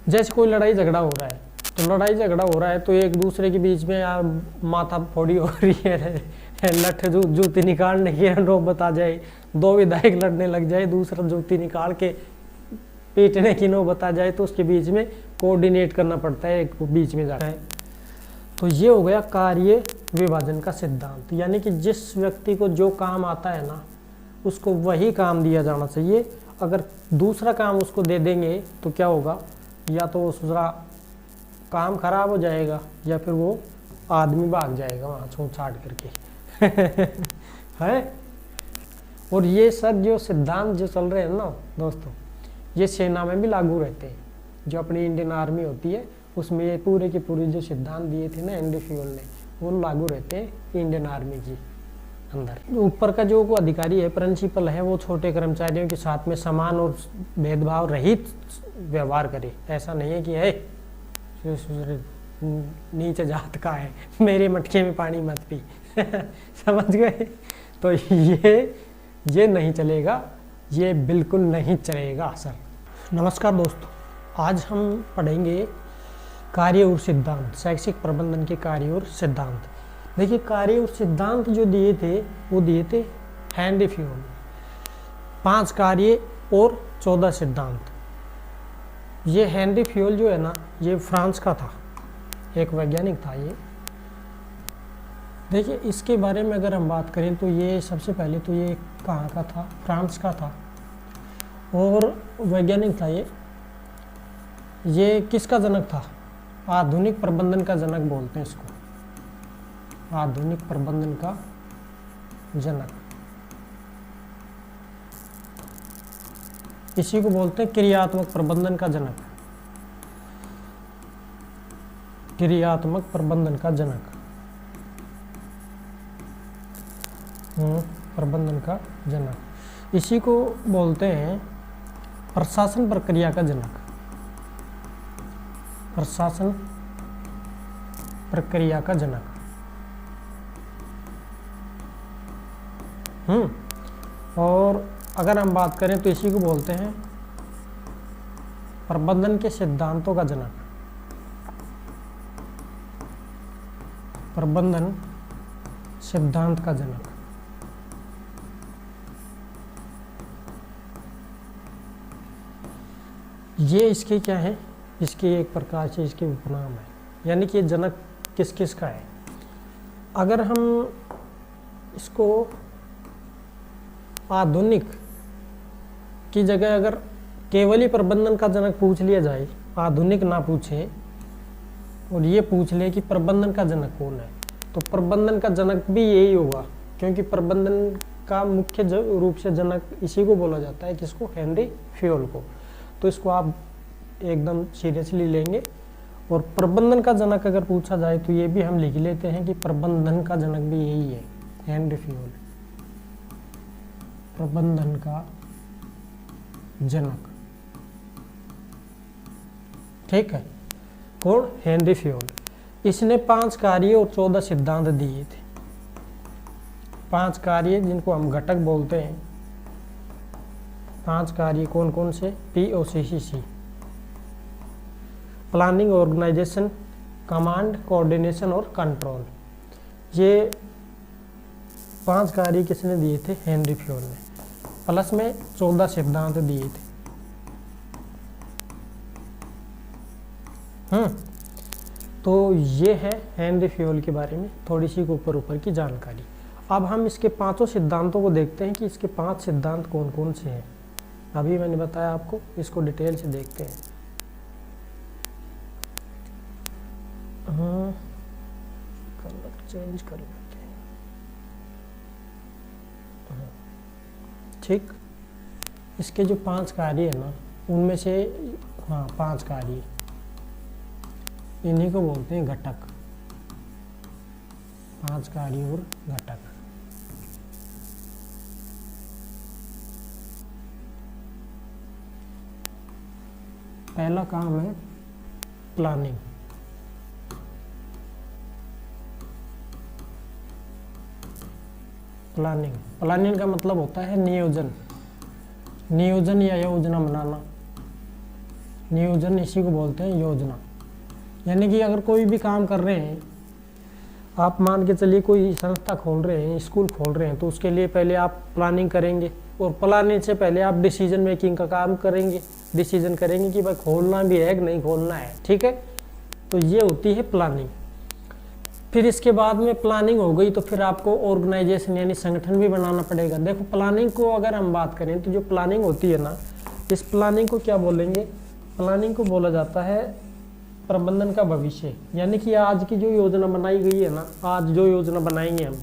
जैसे कोई लड़ाई झगड़ा हो रहा है, तो लड़ाई झगड़ा हो रहा है तो एक दूसरे के बीच में यार माथा फोड़ी हो रही है, लठ जूती निकालने की नौबत आ जाए, दो विधायक लड़ने लग जाए, दूसरा जूती निकाल के पीटने की नौबत आ जाए, तो उसके बीच में कोऑर्डिनेट करना पड़ता है, एक बीच में जाता है। तो ये हो गया कार्य विभाजन का सिद्धांत, यानी कि जिस व्यक्ति को जो काम आता है ना, उसको वही काम दिया जाना चाहिए। अगर दूसरा काम उसको दे देंगे तो क्या होगा, या तो दूसरा काम खराब हो जाएगा या फिर वो आदमी भाग जाएगा वहाँ छूट छाट करके है। और ये सब जो सिद्धांत जो चल रहे हैं ना दोस्तों, ये सेना में भी लागू रहते हैं। जो अपनी इंडियन आर्मी होती है उसमें ये पूरे के पूरे जो सिद्धांत दिए थे ना हेनरी फ्यूल ने, वो लागू रहते हैं इंडियन आर्मी की अंदर। ऊपर का जो अधिकारी है, प्रिंसिपल है, वो छोटे कर्मचारियों के साथ में समान और भेदभाव रहित व्यवहार करे। ऐसा नहीं है कि है नीचे जात का है, मेरे मटके में पानी मत पी समझ गए। तो ये नहीं चलेगा, ये बिल्कुल नहीं चलेगा सर। नमस्कार दोस्तों, आज हम पढ़ेंगे कार्य और सिद्धांत, शैक्षिक प्रबंधन के कार्य और सिद्धांत। देखिए, कार्य और सिद्धांत जो दिए थे वो दिए थे हेनरी फ्यूल, 5 कार्य और 14 सिद्धांत। ये हेनरी फ्यूल जो है ना, ये फ्रांस का था, एक वैज्ञानिक था ये। देखिए, इसके बारे में अगर हम बात करें तो ये सबसे पहले तो ये कहाँ का था, फ्रांस का था और वैज्ञानिक था ये किसका जनक था, आधुनिक प्रबंधन का जनक बोलते हैं इसको, आधुनिक प्रबंधन का जनक। इसी को बोलते हैं क्रियात्मक प्रबंधन का जनक, क्रियात्मक प्रबंधन का जनक, प्रबंधन का जनक। इसी को बोलते हैं प्रशासन प्रक्रिया का जनक, प्रशासन प्रक्रिया का जनक। और अगर हम बात करें तो इसी को बोलते हैं प्रबंधन के सिद्धांतों का जनक, प्रबंधन सिद्धांत का जनक। ये इसके क्या है, इसके एक प्रकार से इसके उपनाम है, यानी कि ये जनक किस किस का है। अगर हम इसको आधुनिक की जगह अगर केवल ही प्रबंधन का जनक पूछ लिया जाए, आधुनिक ना पूछे और ये पूछ ले कि प्रबंधन का जनक कौन है, तो प्रबंधन का जनक भी यही होगा, क्योंकि प्रबंधन का मुख्य रूप से जनक इसी को बोला जाता है, किसको, हेनरी फ्यूल को। तो इसको आप एकदम सीरियसली लेंगे। और प्रबंधन का जनक अगर पूछा जाए तो ये भी हम लिख लेते हैं कि प्रबंधन का जनक भी यही है, हेनरी फ्यूल, प्रबंधन का जनक। ठीक है, कौन, हेनरी फ्यूल। इसने 5 कार्य और 14 सिद्धांत दिए थे। 5 कार्य जिनको हम घटक बोलते हैं, 5 कार्य कौन कौन से, POCCC, planning, organisation, command, coordination और कंट्रोल। ये 5 कार्य किसने दिए थे, हेनरी फ्यूल ने, प्लस में 14 सिद्धांत दिए थे। तो ये है हेनरी फ्यूल के बारे में थोड़ी सी ऊपर की जानकारी। अब हम इसके 5 सिद्धांतों को देखते हैं कि इसके 5 सिद्धांत कौन कौन से हैं। अभी मैंने बताया आपको, इसको डिटेल से देखते हैं। कलर चेंज कर लेते हैं। ठीक, इसके जो 5 कार्य है ना, उनमें से 5 कार्य, इन्हीं को बोलते हैं घटक, 5 कार्य और घटक। पहला काम है प्लानिंग। प्लानिंग का मतलब होता है नियोजन, नियोजन या योजना बनाना। नियोजन इसी को बोलते हैं योजना। यानी कि अगर कोई भी काम कर रहे हैं, आप मान के चलिए कोई संस्था खोल रहे हैं, स्कूल खोल रहे हैं, तो उसके लिए पहले आप प्लानिंग करेंगे, और प्लानिंग से पहले आप डिसीजन मेकिंग का काम करेंगे, डिसीजन करेंगे कि भाई खोलना भी है कि नहीं खोलना है। ठीक है, तो ये होती है प्लानिंग। फिर इसके बाद में प्लानिंग हो गई तो फिर आपको ऑर्गेनाइजेशन यानी संगठन भी बनाना पड़ेगा। देखो प्लानिंग को अगर हम बात करें तो जो प्लानिंग होती है ना, इस प्लानिंग को क्या बोलेंगे, प्लानिंग को बोला जाता है प्रबंधन का भविष्य। यानी कि आज की जो योजना बनाई गई है ना, आज जो योजना बनाएंगे हम,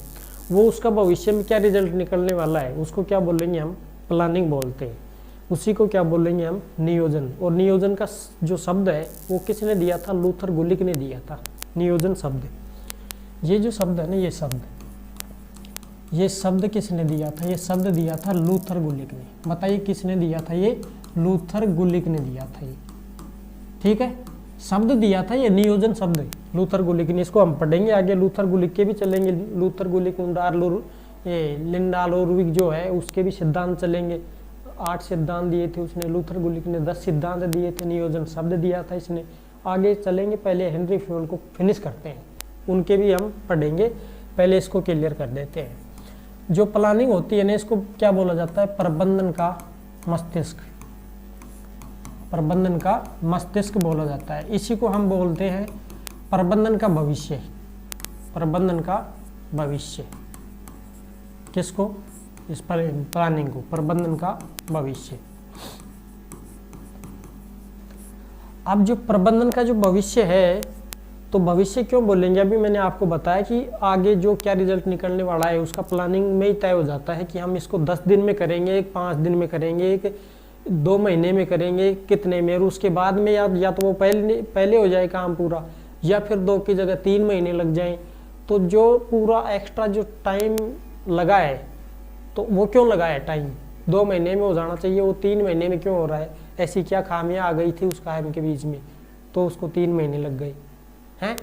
वो उसका भविष्य में क्या रिजल्ट निकलने वाला है, उसको क्या बोलेंगे हम, प्लानिंग बोलते हैं। उसी को क्या बोलेंगे हम, नियोजन। और नियोजन का जो शब्द है वो किसने दिया था, लूथर गुलिक ने दिया था, नियोजन शब्द। ये जो शब्द है ना, ये शब्द किसने दिया था, ये शब्द दिया था लूथर गुलिक ने। बताइए किसने दिया था, ये लूथर गुलिक ने दिया था ये। ठीक है, शब्द दिया था ये नियोजन शब्द लूथर गुलिक ने। इसको हम पढ़ेंगे आगे, लूथर गुलिक के भी चलेंगे, लूथर गुलिक लिंडा लोरविक जो है उसके भी सिद्धांत चलेंगे। 8 सिद्धांत दिए थे उसने, लूथर गुलिक ने 10 सिद्धांत दिए थे, नियोजन शब्द दिया था इसने। आगे चलेंगे, पहले हेनरी फ्योल को फिनिश करते हैं, उनके भी हम पढ़ेंगे, पहले इसको क्लियर कर देते हैं। जो प्लानिंग होती है ना, इसको क्या बोला जाता है, प्रबंधन का मस्तिष्क, प्रबंधन का मस्तिष्क बोला जाता है। इसी को हम बोलते हैं प्रबंधन का भविष्य, प्रबंधन का भविष्य। किसको, इस पर प्लानिंग को, प्रबंधन का भविष्य। अब जो प्रबंधन का जो भविष्य है, तो भविष्य क्यों बोलेंगे, अभी मैंने आपको बताया कि आगे जो क्या रिजल्ट निकलने वाला है उसका प्लानिंग में ही तय हो जाता है कि हम इसको 10 दिन में करेंगे, 5 दिन में करेंगे, 2 महीने में करेंगे, कितने में। और उसके बाद में या तो वो पहले हो जाए काम पूरा, या फिर 2 की जगह 3 महीने लग जाएं। तो जो पूरा एक्स्ट्रा जो टाइम लगा है, तो वो क्यों लगा है टाइम, 2 महीने में हो जाना चाहिए, वो 3 महीने में क्यों हो रहा है, ऐसी क्या खामियां आ गई थी उस काम के बीच में, तो उसको 3 महीने लग गए हैं।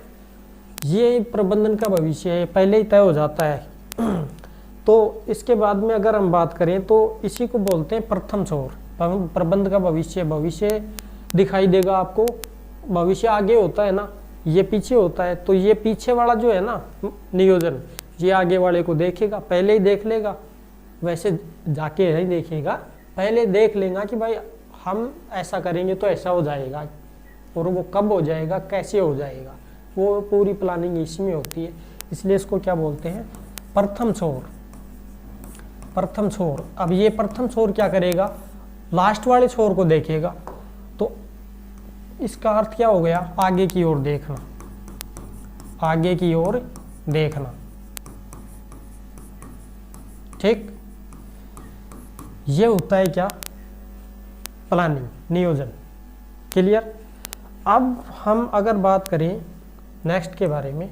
ये प्रबंधन का भविष्य है, पहले ही तय हो जाता है। तो इसके बाद में अगर हम बात करें तो इसी को बोलते हैं प्रथम छोर, प्रबंध का भविष्य। भविष्य दिखाई देगा आपको, भविष्य आगे होता है ना, ये पीछे होता है। तो ये पीछे वाला जो है ना नियोजन, ये आगे वाले को देखेगा, पहले ही देख लेगा, वैसे जाके नहीं देखेगा, पहले देख लेगा कि भाई हम ऐसा करेंगे तो ऐसा हो जाएगा, और वो कब हो जाएगा, कैसे हो जाएगा, वो पूरी प्लानिंग इसमें होती है। इसलिए इसको क्या बोलते हैं, प्रथम छोर, प्रथम छोर। अब ये प्रथम छोर क्या करेगा, लास्ट वाले छोर को देखेगा। तो इसका अर्थ क्या हो गया, आगे की ओर देखना, आगे की ओर देखना। ठीक, ये होता है क्या, प्लानिंग, नियोजन। क्लियर। अब हम अगर बात करें नेक्स्ट के बारे में,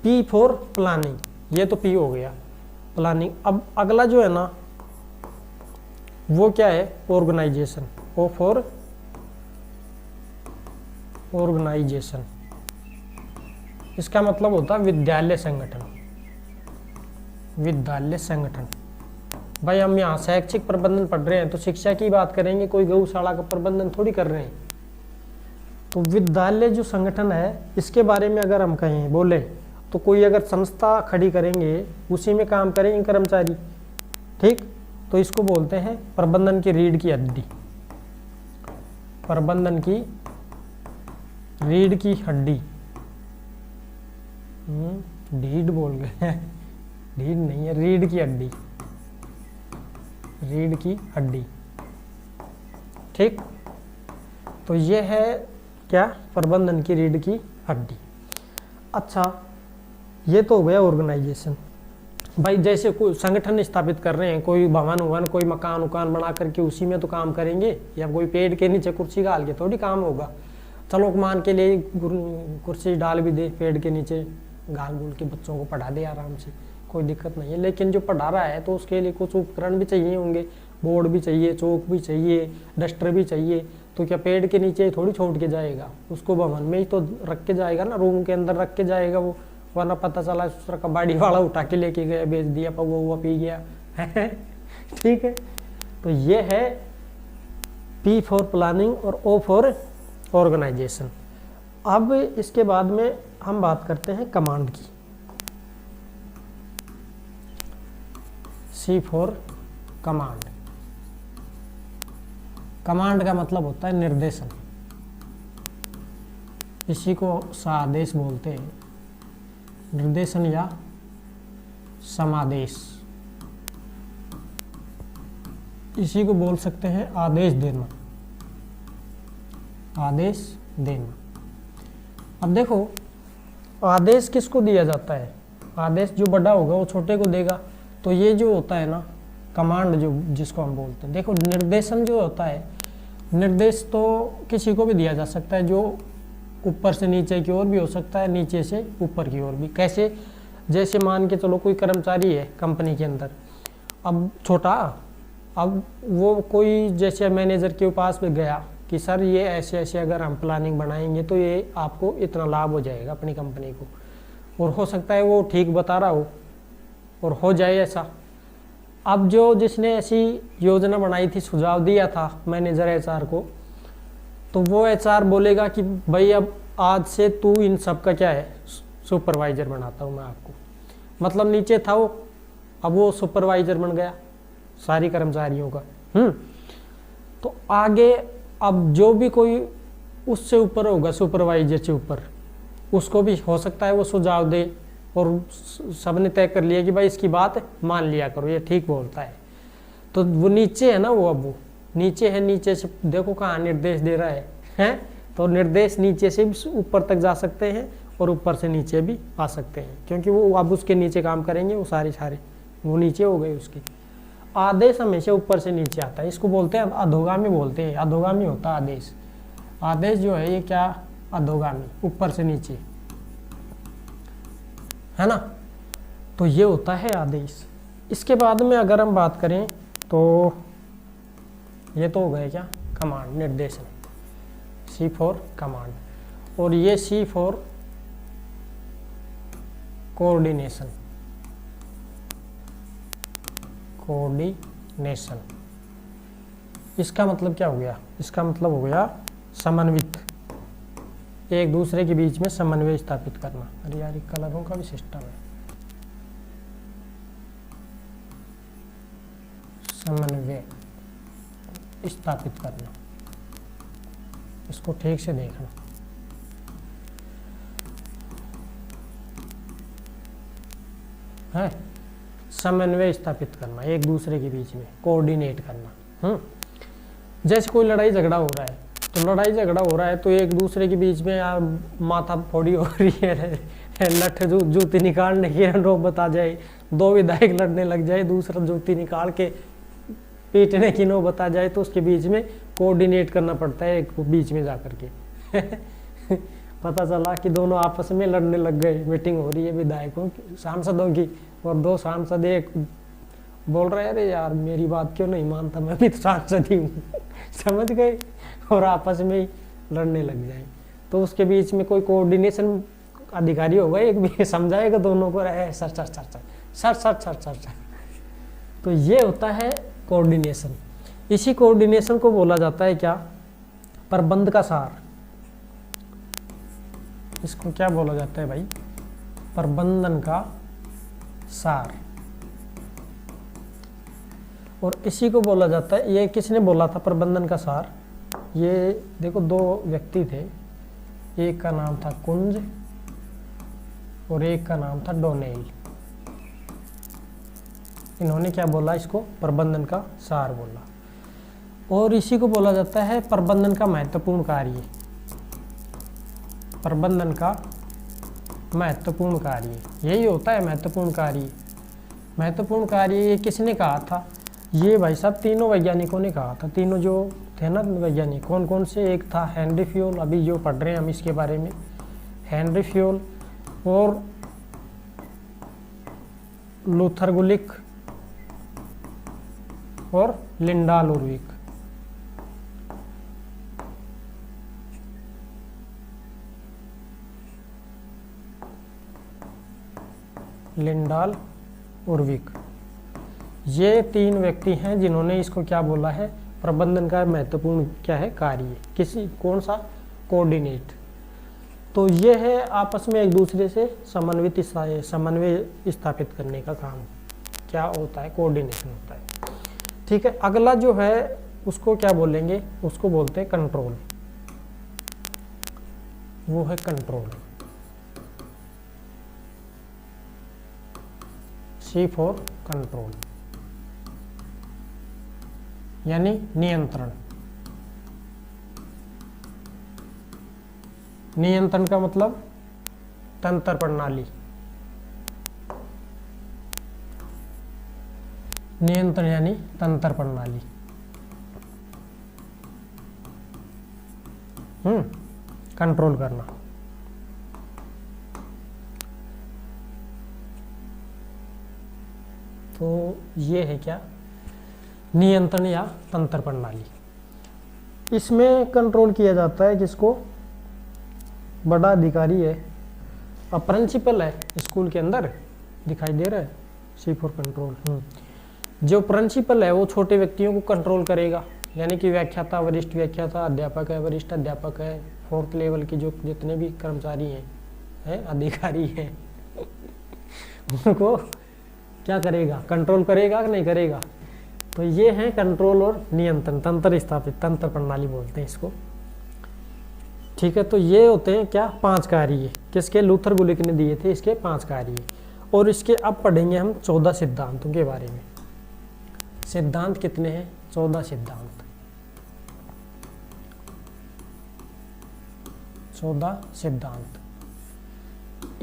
पी फॉर प्लानिंग, ये तो पी हो गया प्लानिंग। अब अगला जो है ना वो क्या है, ऑर्गेनाइजेशन। ओ फॉर ऑर्गेनाइजेशन, इसका मतलब होता है विद्यालय संगठन, विद्यालय संगठन। भाई हम यहाँ शैक्षिक प्रबंधन पढ़ रहे हैं तो शिक्षा की बात करेंगे, कोई गौशाला का प्रबंधन थोड़ी कर रहे हैं। तो विद्यालय जो संगठन है, इसके बारे में अगर हम कहें, बोले तो कोई अगर संस्था खड़ी करेंगे, उसी में काम करेंगे कर्मचारी। ठीक, तो इसको बोलते हैं प्रबंधन की रीढ़ की हड्डी, प्रबंधन की रीढ़ की हड्डी। रीढ़ बोल गए, रीढ़ नहीं है, रीढ़ की हड्डी, रीढ़ की हड्डी। ठीक, तो ये है क्या, प्रबंधन की रीढ़ की हड्डी। अच्छा, ये तो हो गया ऑर्गेनाइजेशन। भाई जैसे कोई संगठन स्थापित कर रहे हैं, कोई भवन उवन, कोई मकान उकान बना करके उसी में तो काम करेंगे, या कोई पेड़ के नीचे कुर्सी डाल के थोड़ी काम होगा। चलो मान के लिए कुर्सी डाल भी दे पेड़ के नीचे, गाल गुल के बच्चों को पढ़ा दे आराम से, कोई दिक्कत नहीं है। लेकिन जो पढ़ा रहा है तो उसके लिए कुछ उपकरण भी चाहिए होंगे, बोर्ड भी चाहिए, चौक भी चाहिए, डस्टर भी चाहिए। तो क्या पेड़ के नीचे थोड़ी छोड़ के जाएगा, उसको भवन में ही तो रख के जाएगा ना, रूम के अंदर रख के जाएगा वो, वरना पता चला दूसरा कबाड़ी वाला उठा के लेके गया, बेच दिया, पौवा हुआ पी गया। ठीक है, तो ये है P फॉर प्लानिंग और O फॉर ऑर्गेनाइजेशन। अब इसके बाद में हम बात करते हैं कमांड की। C for command. कमांड का मतलब होता है निर्देशन, इसी को सादेश बोलते हैं, निर्देशन या समादेश, इसी को बोल सकते हैं आदेश देना, आदेश देना। अब देखो आदेश किसको दिया जाता है, आदेश जो बड़ा होगा वो छोटे को देगा। तो ये जो होता है ना कमांड, जो जिसको हम बोलते हैं, देखो निर्देशन जो होता है, निर्देश तो किसी को भी दिया जा सकता है, जो ऊपर से नीचे की ओर भी हो सकता है, नीचे से ऊपर की ओर भी। कैसे, जैसे मान के चलो कोई कर्मचारी है कंपनी के अंदर, अब छोटा, अब वो कोई जैसे मैनेजर के पास में गया कि सर ये ऐसे ऐसे अगर हम प्लानिंग बनाएंगे तो ये आपको इतना लाभ हो जाएगा अपनी कंपनी को, और हो सकता है वो ठीक बता रहा हो और हो जाए ऐसा। अब जो जिसने ऐसी योजना बनाई थी, सुझाव दिया था मैनेजर एचआर को, तो वो एचआर बोलेगा कि भाई अब आज से तू इन सब का क्या है सुपरवाइजर बनाता हूँ मैं आपको, मतलब नीचे था वो, अब वो सुपरवाइजर बन गया सारी कर्मचारियों का। तो आगे अब जो भी कोई उससे ऊपर होगा, सुपरवाइजर से ऊपर, उसको भी हो सकता है वो सुझाव दे, और सबने तय कर लिया कि भाई इसकी बात मान लिया करो, ये ठीक बोलता है। तो वो नीचे है ना, वो अब वो नीचे है, नीचे से देखो कहाँ निर्देश दे रहा है? तो निर्देश नीचे से भी ऊपर तक जा सकते हैं और ऊपर से नीचे भी आ सकते हैं, क्योंकि वो अब उसके नीचे काम करेंगे, वो सारे वो नीचे हो गए उसकी। आदेश हमेशा ऊपर से नीचे आता है, इसको बोलते हैं अधोगामी, बोलते हैं अधोगामी होता है आदेश। आदेश जो है ये क्या, अधोगामी, ऊपर से नीचे, है ना। तो ये होता है आदेश। इसके बाद में अगर हम बात करें तो ये तो हो गए क्या, कमांड, निर्देशन, C फॉर कमांड, और ये C फॉर कोऑर्डिनेशन, कोऑर्डिनेशन। इसका मतलब क्या हो गया, इसका मतलब हो गया समन्वित, एक दूसरे के बीच में समन्वय स्थापित करना। अरे यार कलरों का भी सिस्टम है, समन्वय स्थापित करना, इसको ठीक से देखना। है समन्वय स्थापित करना, एक दूसरे के बीच में कोऑर्डिनेट करना। जैसे कोई लड़ाई झगड़ा हो रहा है, तो लड़ाई झगड़ा हो रहा है तो एक दूसरे के बीच में यार माथा फोड़ी हो रही है, लठ जूती निकालने की नौबत आ जाए, दो विधायक लड़ने लग जाए, दूसरा जूती निकाल के पीटने की नौबत आ जाए, तो उसके बीच में कोऑर्डिनेट करना पड़ता है, एक बीच में जाकर के पता चला कि दोनों आपस में लड़ने लग गए, मीटिंग हो रही है विधायकों की, सांसदों की, और दो सांसद, एक बोल रहे अरे यार मेरी बात क्यों नहीं मानता, मैं भी तो सांसद ही हूँ समझ गए, और आपस में ही लड़ने लग जाए। तो उसके बीच में कोई कोऑर्डिनेशन अधिकारी होगा, एक भी समझाएगा दोनों को, sir sir sir sir sir sir sir sir sir. तो ये होता है कोऑर्डिनेशन। इसी कोऑर्डिनेशन को बोला जाता है क्या, प्रबंध का सार। इसको क्या बोला जाता है भाई, प्रबंधन का सार। और इसी को बोला जाता है, ये किसने बोला था प्रबंधन का सार, ये देखो दो व्यक्ति थे, एक का नाम था कुंज और एक का नाम था डोनेल। इन्होंने क्या बोला, इसको प्रबंधन का सार बोला। और इसी को बोला जाता है प्रबंधन का महत्वपूर्ण कार्य। प्रबंधन का महत्वपूर्ण कार्य यही होता है, महत्वपूर्ण कार्य। महत्वपूर्ण कार्य ये किसने कहा था, ये भाई साहब तीनों वैज्ञानिकों ने कहा था। तीनों जो थे ना वैज्ञानिक, कौन कौन से, एक था हेनरी फ्यूल, अभी जो पढ़ रहे हैं हम इसके बारे में, हेनरी फ्यूल, और लूथर गुलिक और लिंडाल उर्विक। लिंडाल उर्विक, ये 3 व्यक्ति हैं जिन्होंने इसको क्या बोला है, प्रबंधन का महत्वपूर्ण क्या है कार्य, किसी कौन सा, कोऑर्डिनेट। तो ये है आपस में एक दूसरे से समन्वय स्थापित करने का काम क्या होता है, कोऑर्डिनेशन होता है। ठीक है, अगला जो है उसको क्या बोलेंगे, उसको बोलते हैं कंट्रोल। वो है कंट्रोल, C फॉर कंट्रोल, यानी नियंत्रण। नियंत्रण का मतलब तंत्र प्रणाली, नियंत्रण यानी तंत्र प्रणाली। कंट्रोल करना। तो ये है क्या, नियंत्रण या तंत्र प्रणाली। इसमें कंट्रोल किया जाता है किसको, बड़ा अधिकारी है, अब प्रिंसिपल है स्कूल के अंदर, दिखाई दे रहा है, C फॉर कंट्रोल। जो प्रिंसिपल है वो छोटे व्यक्तियों को कंट्रोल करेगा, यानी कि व्याख्याता, वरिष्ठ व्याख्याता, अध्यापक है, वरिष्ठ अध्यापक है, 4th लेवल के जो जितने भी कर्मचारी हैं अधिकारी हैं उनको क्या करेगा, कंट्रोल करेगा कि नहीं करेगा। तो ये है कंट्रोल और नियंत्रण, तंत्र स्थापित, तंत्र प्रणाली बोलते हैं इसको। ठीक है, तो ये होते हैं क्या, 5 कार्य, किसके, लूथर गुलिक ने दिए थे इसके 5 कार्य। और इसके अब पढ़ेंगे हम 14 सिद्धांतों के बारे में। सिद्धांत कितने हैं, 14 सिद्धांत, 14 सिद्धांत।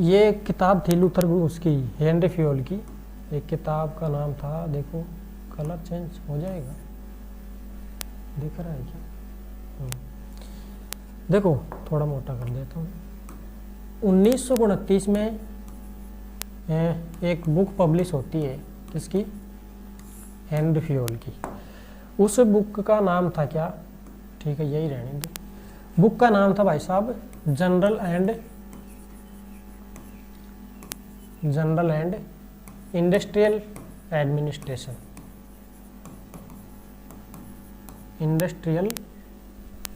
ये किताब थी लूथर उसकी, हेनरी फ्योल की, एक किताब का नाम था, देखो कलर चेंज हो जाएगा, दिख रहा है क्या, देखो थोड़ा मोटा कर देता हूँ। 1929 में एक बुक पब्लिश होती है, किसकी, हेनरी फ्योल की। उस बुक का नाम था क्या, ठीक है यही रहने दो, बुक का नाम था भाई साहब general and industrial administration, industrial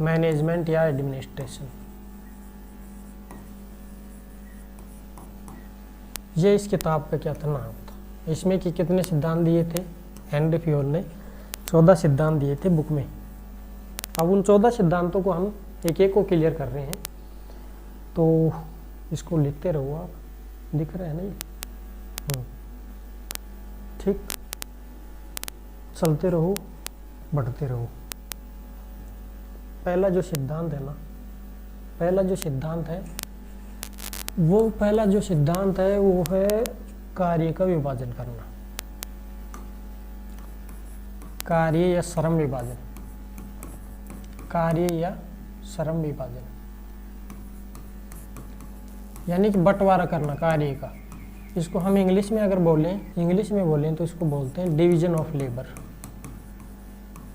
management या एडमिनिस्ट्रेशन। ये इस किताब का क्या था, नाम था। इसमें कि कितने सिद्धांत दिए थे, हेनरी फ्योल ने 14 सिद्धांत दिए थे बुक में। अब उन 14 सिद्धांतों को हम एक एक को क्लियर कर रहे हैं, तो इसको लिखते रहो आप, दिख रहा है नहीं, ठीक, चलते रहो, बढ़ते रहो। पहला जो सिद्धांत है ना, पहला जो सिद्धांत है वो है कार्य का विभाजन करना, कार्य या श्रम विभाजन, कार्य या श्रम विभाजन, यानी कि बंटवारा करना कार्य का। इसको हम इंग्लिश में अगर बोलें तो इसको बोलते हैं division of labour,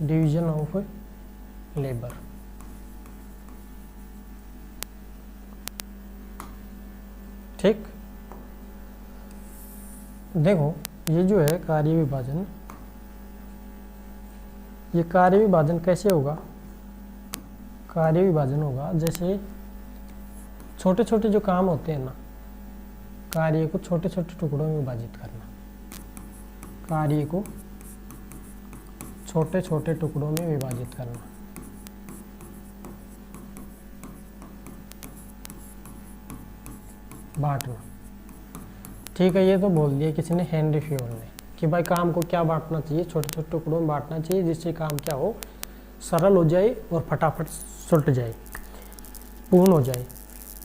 division of labour. ठीक, देखो ये जो है कार्य विभाजन, ये कार्य विभाजन कैसे होगा, कार्य विभाजन होगा जैसे छोटे छोटे जो काम होते हैं ना, कार्य को छोटे छोटे टुकड़ों में विभाजित करना, कार्य को छोटे छोटे टुकड़ों में विभाजित करना। बांटना, ठीक है, ये तो बोल दिया किसी ने, हेनरी फ्योल ने, कि भाई काम को क्या बांटना चाहिए, छोटे छोटे टुकड़ों में बांटना चाहिए, जिससे काम क्या हो, सरल हो जाए और फटाफट सुलट जाए, पूर्ण हो जाए।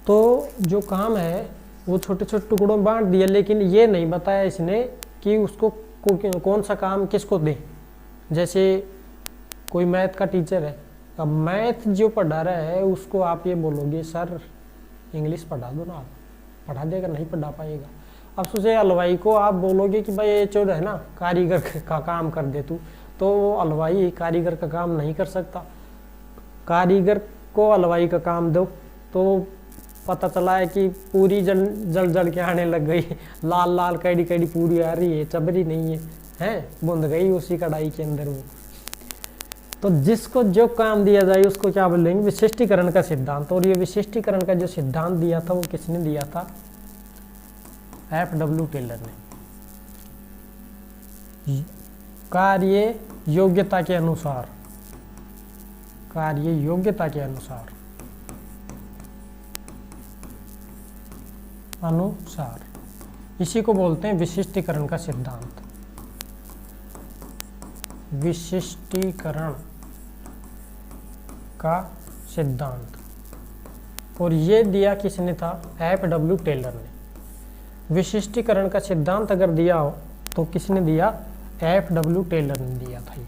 तो जो काम है वो छोटे छोटे टुकड़ों में बांट दिया, लेकिन ये नहीं बताया इसने कि उसको कौन सा काम किसको दें। जैसे कोई मैथ का टीचर है, अब मैथ जो पढ़ा रहा है उसको आप ये बोलोगे सर इंग्लिश पढ़ा दो ना, आप पढ़ा देगा, नहीं पढ़ा पाएगा। अब सोचे हलवाई को आप बोलोगे कि भाई ये जो है ना कारीगर का काम कर दे तू, तो हलवाई कारीगर का काम नहीं कर सकता। कारीगर को हलवाई का काम दो तो पता चला है कि पूरी जल जल के आने लग गई, लाल लाल कैडी कैडी पूरी आ रही है, चबरी नहीं है, है, बूंद गई उसी कढ़ाई के अंदर वो। तो जिसको जो काम दिया जाए उसको क्या बोलेंगे, विशिष्टीकरण का सिद्धांत। और ये विशिष्टीकरण का जो सिद्धांत दिया था वो किसने दिया था, F.W. टेलर ने। कार्य योग्यता के अनुसार, कार्य योग्यता के अनुसार, इसी को बोलते हैं विशिष्टीकरण का सिद्धांत। विशिष्टीकरण का सिद्धांत। और ये दिया किसने था, F.W. टेलर ने। विशिष्टीकरण का सिद्धांत अगर दिया हो तो किसने दिया, F.W. टेलर ने दिया था। ये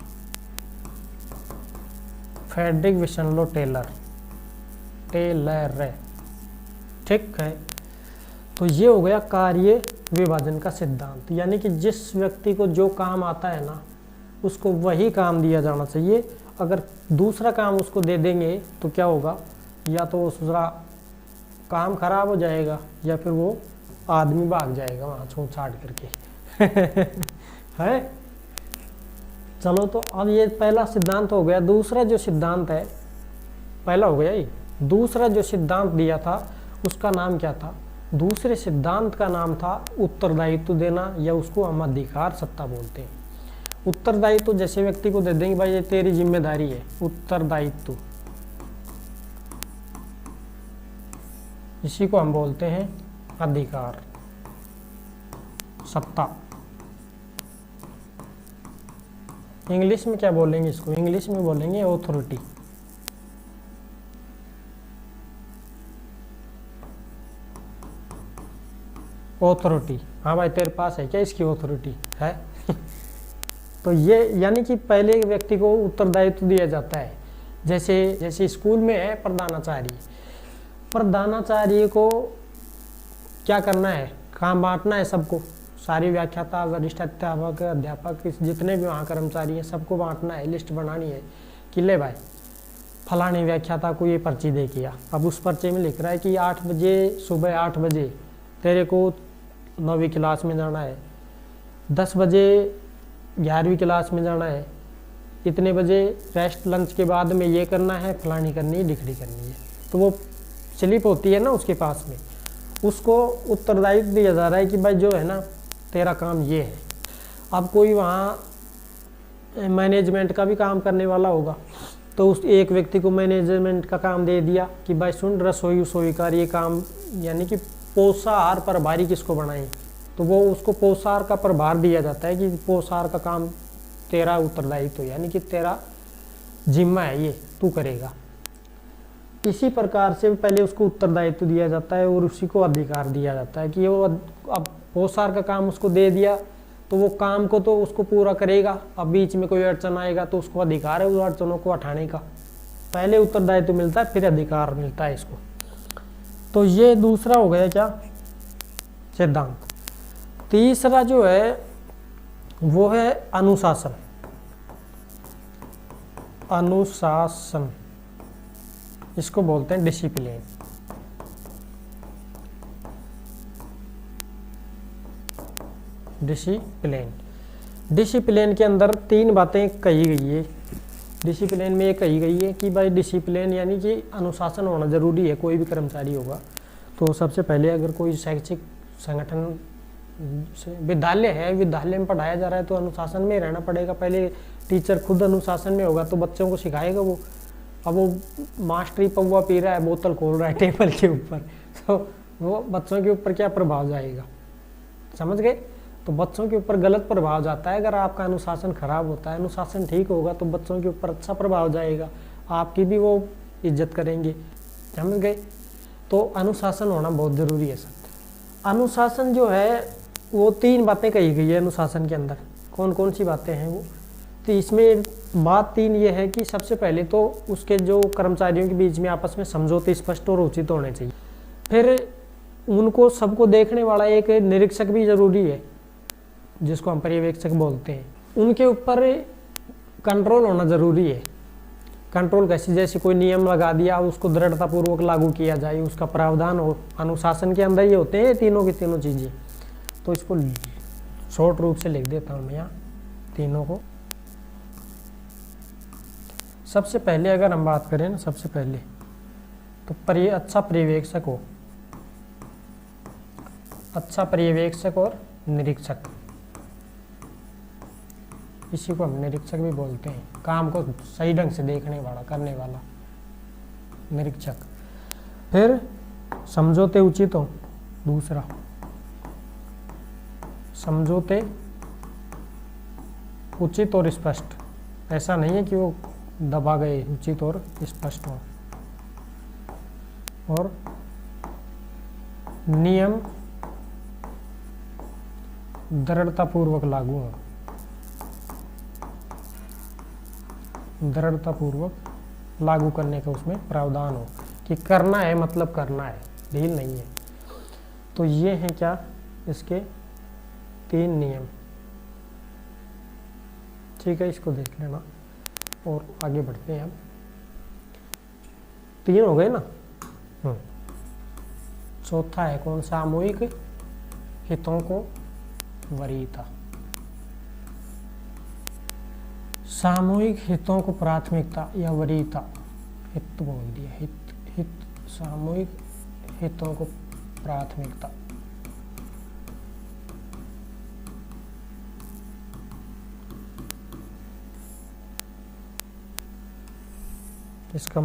फ्रेडरिक विशनलो टेलर, ठीक है। तो ये हो गया कार्य विभाजन का सिद्धांत, यानी कि जिस व्यक्ति को जो काम आता है ना उसको वही काम दिया जाना चाहिए। अगर दूसरा काम उसको दे देंगे तो क्या होगा, या तो दूसरा काम खराब हो जाएगा या फिर वो आदमी भाग जाएगा वहाँ छोड़ छाड़ करके है। चलो, तो अब ये पहला सिद्धांत हो गया। दूसरा जो सिद्धांत है, पहला हो गया ये, दूसरा जो सिद्धांत दिया था उसका नाम क्या था, दूसरे सिद्धांत का नाम था उत्तरदायित्व देना, या उसको हम अधिकार सत्ता बोलते हैं। उत्तरदायित्व जैसे व्यक्ति को दे देंगे, भाई ये तेरी जिम्मेदारी है, उत्तरदायित्व, इसी को हम बोलते हैं अधिकार सत्ता। इंग्लिश में क्या बोलेंगे इसको, इंग्लिश में बोलेंगे ऑथोरिटी। ऑथोरिटी, हाँ भाई तेरे पास है क्या इसकी ऑथोरिटी है तो ये यानी कि पहले व्यक्ति को उत्तरदायित्व दिया जाता है। जैसे स्कूल में है प्रधानाचार्य, प्रधानाचार्य को क्या करना है, काम बांटना है सबको, सारी व्याख्याता, वरिष्ठ अध्यापक, अध्यापक जितने भी वहाँ कर्मचारी हैं सबको बांटना है, लिस्ट बनानी है कि ले भाई फलानी व्याख्याता को ये पर्ची दे किया। अब उस पर्चे में लिख रहा है कि 8 बजे, सुबह 8 बजे तेरे को 9वीं क्लास में जाना है, 10 बजे 11वीं क्लास में जाना है, इतने बजे रेस्ट लंच के बाद में ये करना है, फलानी करनी है, डिग्री करनी है। तो वो स्लिप होती है ना उसके पास में, उसको उत्तरदायित्व दिया जा रहा है कि भाई जो है ना तेरा काम ये है। अब कोई वहाँ मैनेजमेंट का भी काम करने वाला होगा तो उस एक व्यक्ति को मैनेजमेंट का काम दे दिया कि भाई सुन, रसोई का ये काम, यानी कि पोषाहार प्रभारी किसको बनाएं, तो वो उसको पोषाहार का प्रभार दिया जाता है कि पोषाहार का काम तेरा उत्तरदायित्व, यानी कि तेरा जिम्मा है, ये तू करेगा। इसी प्रकार से पहले उसको उत्तरदायित्व दिया जाता है और उसी को अधिकार दिया जाता है कि वो अब पोषाहार का काम उसको दे दिया तो वो काम को तो उसको पूरा करेगा। अब बीच में कोई अड़चन आएगा तो उसको अधिकार है उस अड़चनों को हटाने का। पहले उत्तरदायित्व मिलता है फिर अधिकार मिलता है इसको। तो ये दूसरा हो गया क्या, सिद्धांत। तीसरा जो है वो है अनुशासन। अनुशासन, इसको बोलते हैं डिसिप्लिन। डिसिप्लिन के अंदर 3 बातें कही गई है। डिसिप्लिन में ये कही गई है कि भाई डिसिप्लिन यानी कि अनुशासन होना जरूरी है। कोई भी कर्मचारी होगा तो सबसे पहले अगर कोई शैक्षिक संगठन, विद्यालय है, विद्यालय में पढ़ाया जा रहा है तो अनुशासन में रहना पड़ेगा। पहले टीचर खुद अनुशासन में होगा तो बच्चों को सिखाएगा वो। अब वो मास्टरी पौवा पी रहा है, बोतल खोल रहा है टेबल के ऊपर, तो वो बच्चों के ऊपर क्या प्रभाव जाएगा, समझ गए। तो बच्चों के ऊपर गलत प्रभाव जाता है अगर आपका अनुशासन खराब होता है। अनुशासन ठीक होगा तो बच्चों के ऊपर अच्छा प्रभाव जाएगा, आपकी भी वो इज्जत करेंगे, समझ गए। तो अनुशासन होना बहुत ज़रूरी है सर। अनुशासन जो है वो 3 बातें कही गई है अनुशासन के अंदर। कौन कौन सी बातें हैं वो, तो इसमें बात 3 ये है कि सबसे पहले तो उसके जो कर्मचारियों के बीच में आपस में समझौते स्पष्ट और उचित होने चाहिए। फिर उनको सबको देखने वाला एक निरीक्षक भी ज़रूरी है, जिसको हम पर्यवेक्षक बोलते हैं। उनके ऊपर कंट्रोल होना ज़रूरी है। कंट्रोल कैसे, जैसे कोई नियम लगा दिया उसको दृढ़तापूर्वक लागू किया जाए, उसका प्रावधान हो। अनुशासन के अंदर ये होते हैं तीनों की तीनों चीज़ें। तो इसको शॉर्ट रूप से लिख देता हूँ मैं यहाँ। तीनों को। सबसे पहले अगर हम बात करें ना, सबसे पहले तो अच्छा पर्यवेक्षक हो, अच्छा पर्यवेक्षक और निरीक्षक, इसी को हम निरीक्षक भी बोलते हैं, काम को सही ढंग से देखने वाला, करने वाला निरीक्षक। फिर समझौते उचित हो, दूसरा समझौते उचित और स्पष्ट, ऐसा नहीं है कि वो दबा गए, उचित और स्पष्ट हो। और नियम दृढ़तापूर्वक लागू हो, दृढ़तापूर्वक लागू करने का उसमें प्रावधान हो कि करना है मतलब करना है, ढील नहीं है। तो ये हैं क्या इसके 3 नियम। ठीक है, इसको देख लेना और आगे बढ़ते हैं। अब 3 हो गए ना। चौथा है कौन? सामूहिक हितों को वरीयता, सामूहिक हितों को प्राथमिकता या वरीयता, हित बोल दिया, हित सामूहिक हितों को प्राथमिकता। इसका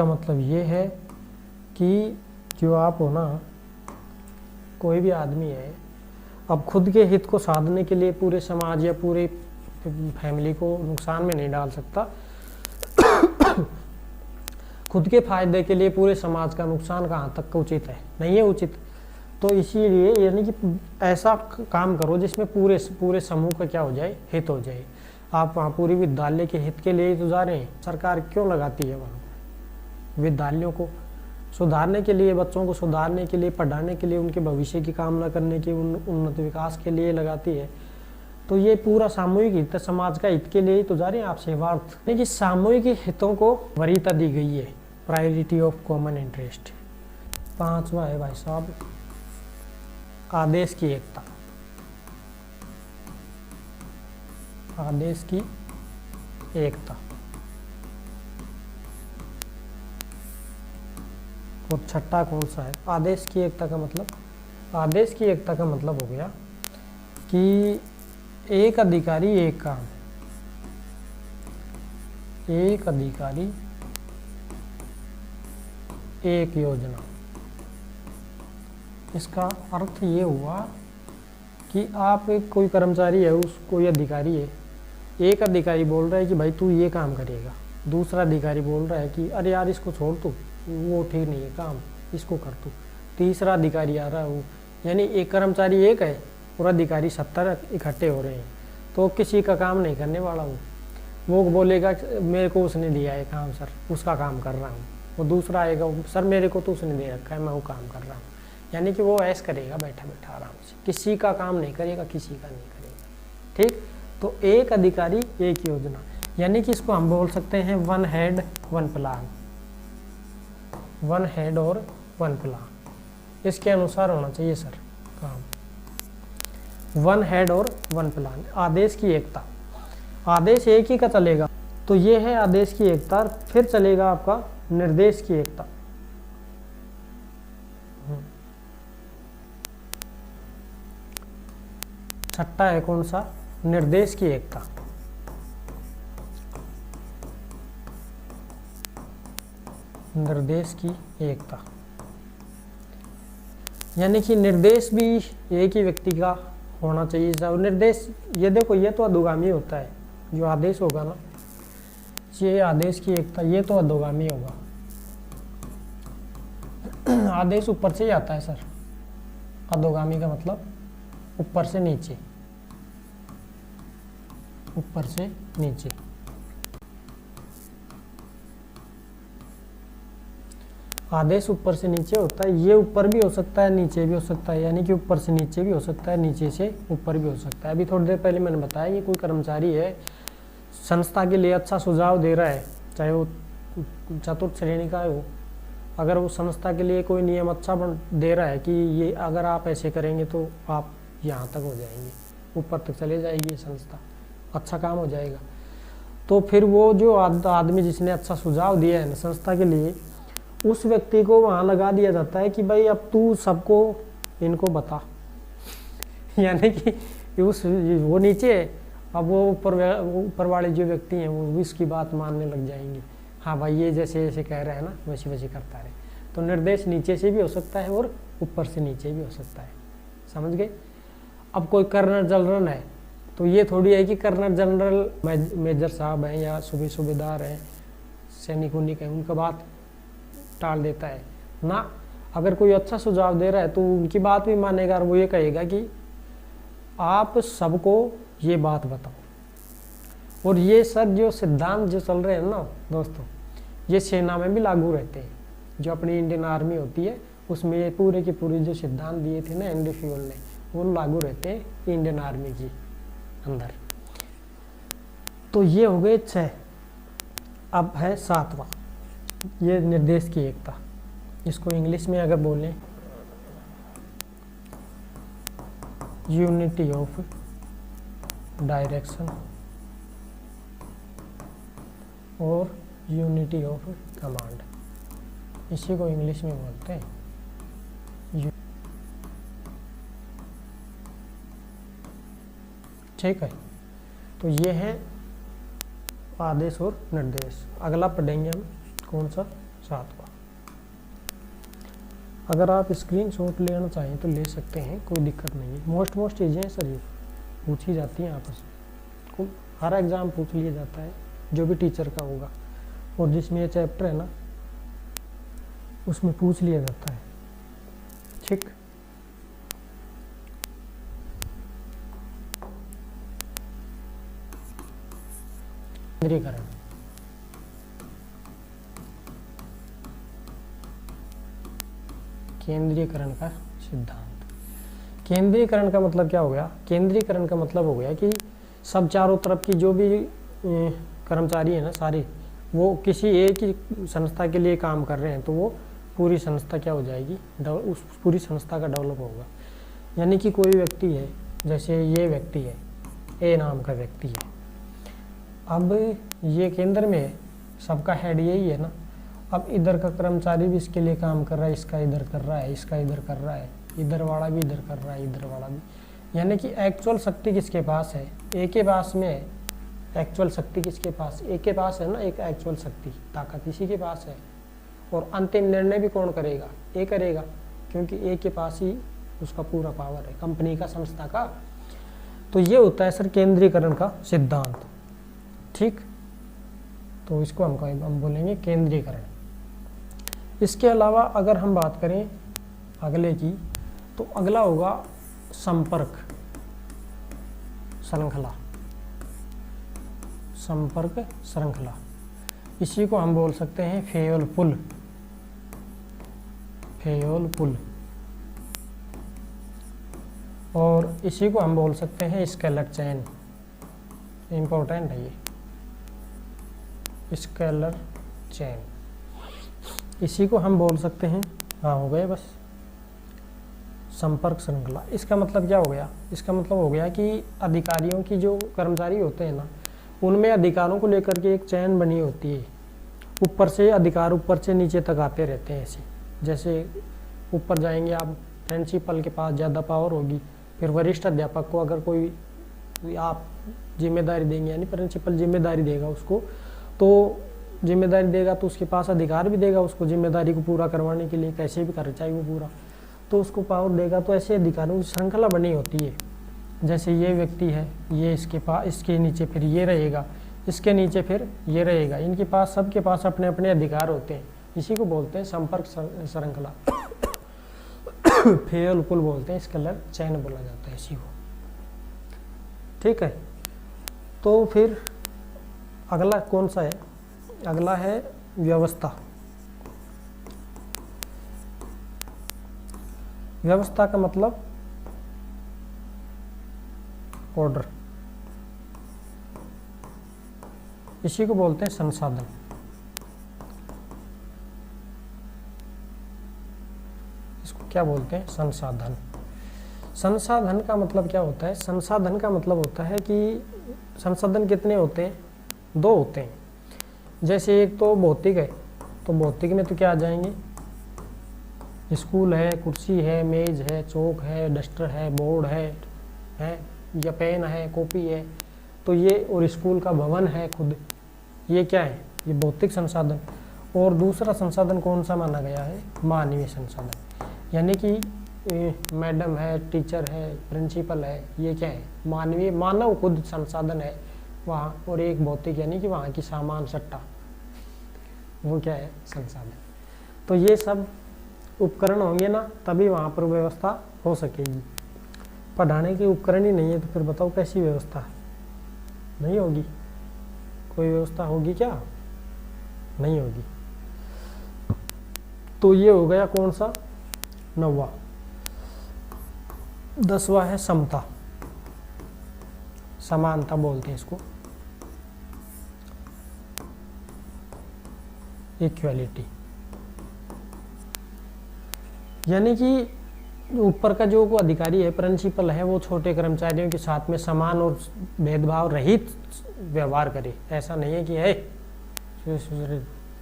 मतलब ये है कि जो आप हो ना, कोई भी आदमी है, अब खुद के हित को साधने के लिए पूरे समाज या पूरे फैमिली को नुकसान में नहीं डाल सकता। खुद के फायदे के लिए पूरे समाज का नुकसान कहाँ तक उचित है? नहीं है उचित। तो इसीलिए यानी कि ऐसा काम करो जिसमें पूरे समूह का क्या हो जाए, हित हो जाए। आप वहाँ पूरी विद्यालय के हित के लिए ही तो जा रहे हैं। सरकार क्यों लगाती है वहाँ? विद्यालयों को सुधारने के लिए, बच्चों को सुधारने के लिए, पढ़ाने के लिए, उनके भविष्य की कामना करने के, उन्नत विकास के लिए लगाती है। तो ये पूरा सामूहिक हित, समाज का हित के लिए ही तो जा रहे हैं आप सेवार्थ। देखिए, सामूहिक हितों को वरीयता दी गई है, प्रायोरिटी ऑफ कॉमन इंटरेस्ट। 5वां है भाई साहब, आदेश की एकता। आदेश की एकता। और छठा कौन सा है? आदेश की एकता का मतलब, आदेश की एकता का मतलब हो गया कि एक अधिकारी एक काम, एक अधिकारी एक योजना। इसका अर्थ ये हुआ कि आप कोई कर्मचारी है, कोई अधिकारी है, एक अधिकारी बोल रहा है कि भाई तू ये काम करेगा, दूसरा अधिकारी बोल रहा है कि अरे यार इसको छोड़ तू, वो ठीक नहीं है काम, इसको कर तू। तीसरा अधिकारी आ रहा है वो, यानी एक कर्मचारी एक है और अधिकारी 70 इकट्ठे हो रहे हैं, तो किसी का काम नहीं करने वाला वो बोलेगा मेरे को उसने दिया है काम सर, उसका काम कर रहा हूँ। वो दूसरा आएगा, सर मेरे को तो उसने दे रखा है, मैं वो काम कर रहा हूँ। यानी कि वो ऐश करेगा बैठा बैठा आराम से, किसी का काम नहीं करेगा, किसी का नहीं करेगा। ठीक, तो एक अधिकारी एक योजना, यानी कि इसको हम बोल सकते हैं one head one plan, one head और वन प्लान। इसके अनुसार होना चाहिए सर काम, वन हेड और वन प्लान। आदेश की एकता, आदेश एक ही का चलेगा, तो ये है आदेश की एकता। फिर चलेगा आपका निर्देश की एकता। छठा है कौन सा? निर्देश की एकता। निर्देश की एकता, यानी कि निर्देश भी एक ही व्यक्ति का होना चाहिए। सब निर्देश, ये देखो ये तो अधोगामी होता है, जो आदेश होगा ना, ये आदेश की एकता, ये तो अधोगामी होगा। आदेश ऊपर से ही आता है सर, अधोगामी का मतलब ऊपर से नीचे, ऊपर से नीचे। आदेश ऊपर से नीचे होता है, ये ऊपर भी हो सकता है, नीचे भी हो सकता है, यानी कि ऊपर से नीचे भी हो सकता है, नीचे से ऊपर भी हो सकता है। अभी थोड़ी देर पहले मैंने बताया कि कोई कर्मचारी है, संस्था के लिए अच्छा सुझाव दे रहा है, चाहे वो चतुर्थ श्रेणी का हो, अगर वो संस्था के लिए कोई नियम अच्छा दे रहा है कि ये अगर आप ऐसे करेंगे तो आप यहाँ तक हो जाएंगे, ऊपर तक चले जाएगी ये संस्था, अच्छा काम हो जाएगा। तो फिर वो जो आदमी जिसने अच्छा सुझाव दिया है ना संस्था के लिए, उस व्यक्ति को वहाँ लगा दिया जाता है कि भाई अब तू सबको इनको बता यानी कि उस वो नीचे है, अब वो ऊपर वाले जो व्यक्ति हैं वो भी इसकी बात मानने लग जाएंगे। हाँ भाई ये जैसे जैसे कह रहे हैं ना वैसे वैसे करता रहे। तो निर्देश नीचे से भी हो सकता है और ऊपर से नीचे भी हो सकता है, समझ गए। अब कोई कर्नल जनरल है तो ये थोड़ी है कि कर्नल जनरल मेजर साहब हैं या सूबेदार हैं, सैनिक उनिक हैं, उनका बात टाल देता है ना। अगर कोई अच्छा सुझाव दे रहा है तो उनकी बात भी मानेगा और वो ये कहेगा कि आप सबको ये बात बताओ। और ये सब जो सिद्धांत जो चल रहे हैं ना दोस्तों, ये सेना में भी लागू रहते हैं। जो अपनी इंडियन आर्मी होती है उसमें ये पूरे के पूरे जो सिद्धांत दिए थे ना हेनरी फ्यूल ने, वो लागू रहते हैं इंडियन आर्मी की अंदर। तो ये हो गए 6। अब है 7वां, ये निर्देश की एकता। इसको इंग्लिश में अगर बोलें यूनिटी ऑफ डायरेक्शन और यूनिटी ऑफ कमांड, इसी को इंग्लिश में बोलते हैं। ठीक है, तो ये है आदेश और निर्देश। अगला पढ़ेंगे हम कौन सा, 7वां। अगर आप स्क्रीनशॉट लेना चाहें तो ले सकते हैं, कोई दिक्कत नहीं है। मोस्ट चीज़ें सर ये पूछी जाती हैं आपस में, हर एग्ज़ाम पूछ लिया जाता है जो भी टीचर का होगा, और जिसमें ये चैप्टर है ना उसमें पूछ लिया जाता है। ठीक, केंद्रीकरण। केंद्रीकरण का सिद्धांत। केंद्रीकरण का मतलब क्या हो गया? केंद्रीकरण का मतलब हो गया कि सब चारों तरफ की जो भी कर्मचारी है ना सारे, वो किसी एक ही संस्था के लिए काम कर रहे हैं, तो वो पूरी संस्था क्या हो जाएगी, उस पूरी संस्था का डेवलप होगा। यानी कि कोई व्यक्ति है, जैसे ये व्यक्ति है, ए नाम का व्यक्ति है, अब ये केंद्र में है, सबका हेड यही है ना। अब इधर का कर्मचारी भी इसके लिए काम कर रहा है, इसका इधर कर रहा है, इसका इधर कर रहा है, इधर वाला भी इधर कर रहा है, इधर वाला भी। यानी कि एक्चुअल शक्ति किसके पास है? ए के पास में है। एक्चुअल शक्ति किसके पास? ए के पास है ना, एक एक्चुअल शक्ति ताकत इसी के पास है। और अंतिम निर्णय भी कौन करेगा? ए करेगा, क्योंकि ए के पास ही उसका पूरा पावर है, कंपनी का, संस्था का। तो ये होता है सर केंद्रीकरण का सिद्धांत। ठीक, तो इसको हम बोलेंगे केंद्रीकरण। इसके अलावा अगर हम बात करें अगले की, तो अगला होगा संपर्क श्रृंखला। संपर्क श्रृंखला, इसी को हम बोल सकते हैं फेयोल पुल। फेयोल पुल, और इसी को हम बोल सकते हैं स्केलर चेन। इंपॉर्टेंट है ये, स्केलर चेन, इसी को हम बोल सकते हैं। हाँ, हो गए बस। संपर्क श्रृंखला, इसका मतलब क्या हो गया? इसका मतलब हो गया कि अधिकारियों की जो कर्मचारी होते हैं ना, उनमें अधिकारों को लेकर के एक चैन बनी होती है। ऊपर से अधिकार ऊपर से नीचे तक आते रहते हैं। ऐसे जैसे ऊपर जाएंगे आप, प्रिंसिपल के पास ज़्यादा पावर होगी, फिर वरिष्ठ अध्यापक को अगर कोई आप जिम्मेदारी देंगे, यानी प्रिंसिपल जिम्मेदारी देगा उसको, तो जिम्मेदारी देगा तो उसके पास अधिकार भी देगा उसको जिम्मेदारी को पूरा करवाने के लिए, कैसे भी कर चाहे वो पूरा, तो उसको पावर देगा। तो ऐसे अधिकारों की श्रृंखला बनी होती है। जैसे ये व्यक्ति है, ये इसके पास, इसके नीचे फिर ये रहेगा, इसके नीचे फिर ये रहेगा। इनके पास, सबके पास अपने अपने अधिकार होते हैं। इसी को बोलते हैं संपर्क श्रृंखला। फेयोल पुल बोलते हैं, स्केलर चैन बोला जाता है इसी को। ठीक है, तो फिर अगला कौन सा है? अगला है व्यवस्था। व्यवस्था का मतलब ऑर्डर, इसी को बोलते हैं संसाधन। इसको क्या बोलते हैं? संसाधन। संसाधन का मतलब क्या होता है? संसाधन का मतलब होता है कि संसाधन कितने होते हैं? दो होते हैं। जैसे एक तो भौतिक है, तो भौतिक में तो क्या आ जाएंगे? स्कूल है, कुर्सी है, मेज है, चौक है, डस्टर है, बोर्ड है या पेन है, कॉपी है, तो ये, और स्कूल का भवन है खुद, ये क्या है? ये भौतिक संसाधन। और दूसरा संसाधन कौन सा माना गया है? मानवीय संसाधन। यानी कि मैडम है, टीचर है, प्रिंसिपल है, ये क्या है? मानवीय, मानव खुद संसाधन है वहाँ। और एक भौतिक यानी कि वहाँ की सामान सट्टा, वो क्या है? संसाधन। तो ये सब उपकरण होंगे ना, तभी वहाँ पर व्यवस्था हो सकेगी। पढ़ाने के उपकरण ही नहीं है तो फिर बताओ कैसी व्यवस्था है? नहीं होगी। कोई व्यवस्था होगी क्या? नहीं होगी। तो ये हो गया कौन सा? 9वां। 10वां है समता, समानता बोलते हैं इसको, इक्वालिटी। यानी कि ऊपर का जो को अधिकारी है, प्रिंसिपल है, वो छोटे कर्मचारियों के साथ में समान और भेदभाव रहित व्यवहार करे। ऐसा नहीं है कि है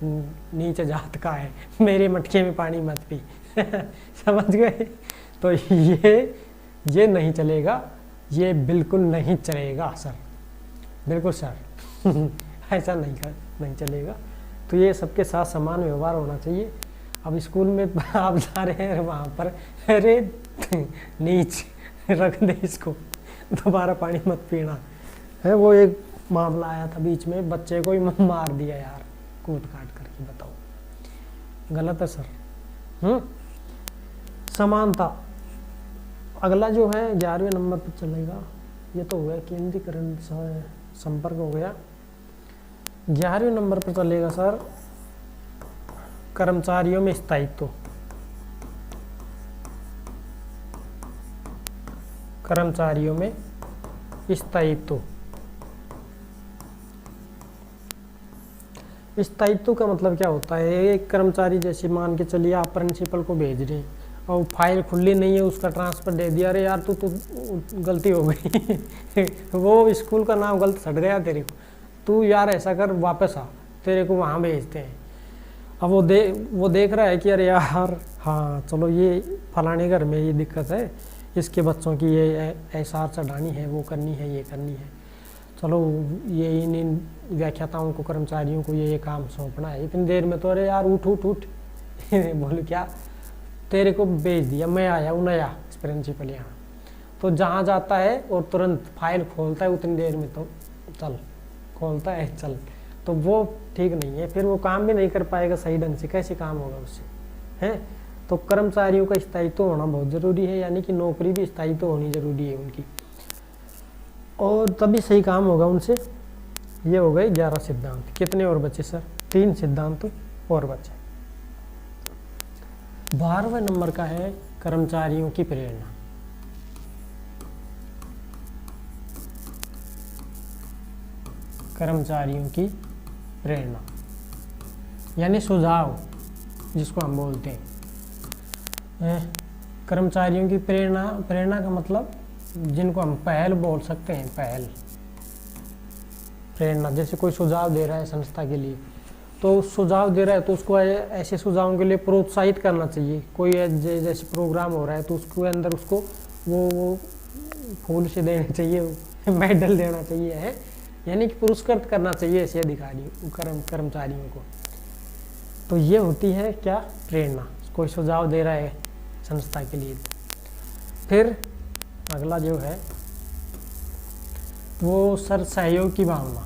नीचे जात का है, मेरे मटके में पानी मत पी समझ गए? तो ये नहीं चलेगा, ये बिल्कुल नहीं चलेगा सर, बिल्कुल सर ऐसा नहीं चलेगा। तो ये सबके साथ समान व्यवहार होना चाहिए। अब स्कूल में आप जा रहे हैं वहाँ पर, अरे नीच रख दे इसको, दोबारा पानी मत पीना है। वो एक मामला आया था बीच में, बच्चे को ही मार दिया यार, कूद काट करके। बताओ, गलत है सर। समानता। अगला जो है 11वें नंबर पर चलेगा। ये तो हो गया केंद्रीकरण, संपर्क हो गया। 11वें नंबर पर चलेगा सर कर्मचारियों में स्थायित्व। कर्मचारियों में स्थायित्व। स्थायित्व का मतलब क्या होता है? एक कर्मचारी, जैसे मान के चलिए आप प्रिंसिपल को भेज रहे हैं और फाइल खुली नहीं है, उसका ट्रांसफर दे दिया, अरे यार तू गलती हो गई वो स्कूल का नाम गलत सट गया तेरे को, तू यार ऐसा कर वापस आ, तेरे को वहाँ भेजते हैं। अब वो देख रहा है कि अरे यार हाँ चलो, ये फलाने घर में ये दिक्कत है, इसके बच्चों की ये एसआर चढ़ानी है, वो करनी है, ये करनी है, चलो ये इन व्याख्याताओं को, कर्मचारियों को ये काम सौंपना है इतनी देर में। तो अरे यार उठ उठ उठ बोले क्या, तेरे को भेज दिया, मैं आया हूँ नया प्रिंसिपल यहाँ। तो जहाँ जाता है और तुरंत फाइल खोलता है उतनी देर में, तो चल खोलता है चल, तो वो ठीक नहीं है। फिर वो काम भी नहीं कर पाएगा सही ढंग से, कैसे काम होगा उससे, है? तो कर्मचारियों का स्थायित्व होना बहुत ज़रूरी है, यानी कि नौकरी भी स्थायित्व होनी ज़रूरी है उनकी, और तभी सही काम होगा उनसे। ये हो गए 11 सिद्धांत। कितने और बचे सर? 3 सिद्धांत और बचे। 12वें नंबर का है कर्मचारियों की प्रेरणा। कर्मचारियों की प्रेरणा यानी सुझाव, जिसको हम बोलते हैं। कर्मचारियों की प्रेरणा, प्रेरणा का मतलब जिनको हम पहल बोल सकते हैं, पहल, प्रेरणा। जैसे कोई सुझाव दे रहा है संस्था के लिए, तो सुझाव दे रहा है तो उसको ऐसे सुझावों के लिए प्रोत्साहित करना चाहिए। कोई जैसे प्रोग्राम हो रहा है तो उसके अंदर उसको वो फूल से देना चाहिए, मेडल देना चाहिए, है यानी कि पुरस्कृत करना चाहिए ऐसे अधिकारियों, कर्मचारियों को। तो ये होती है क्या? प्रेरणा। कोई सुझाव दे रहा है संस्था के लिए। फिर अगला जो है वो सर सहयोग की भावना।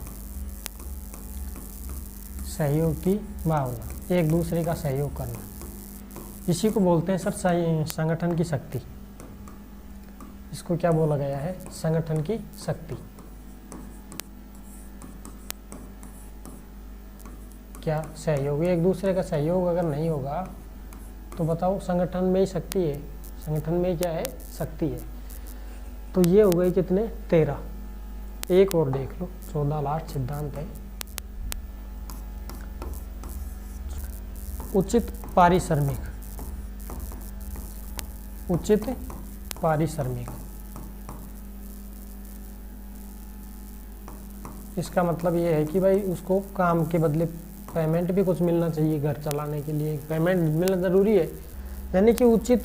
सहयोग की भावना, एक दूसरे का सहयोग करना, इसी को बोलते हैं सर संगठन की शक्ति। इसको क्या बोला गया है? संगठन की शक्ति। क्या? सहयोग। एक दूसरे का सहयोग अगर नहीं होगा तो बताओ, संगठन में ही शक्ति है, संगठन में क्या है? शक्ति है। तो ये हो गए कितने? 13। एक और देख लो, 14 लास्ट सिद्धांत है। उचित पारिश्रमिक। उचित पारिश्रमिक। इसका मतलब ये है कि भाई उसको काम के बदले पेमेंट भी कुछ मिलना चाहिए, घर चलाने के लिए पेमेंट मिलना ज़रूरी है, यानी कि उचित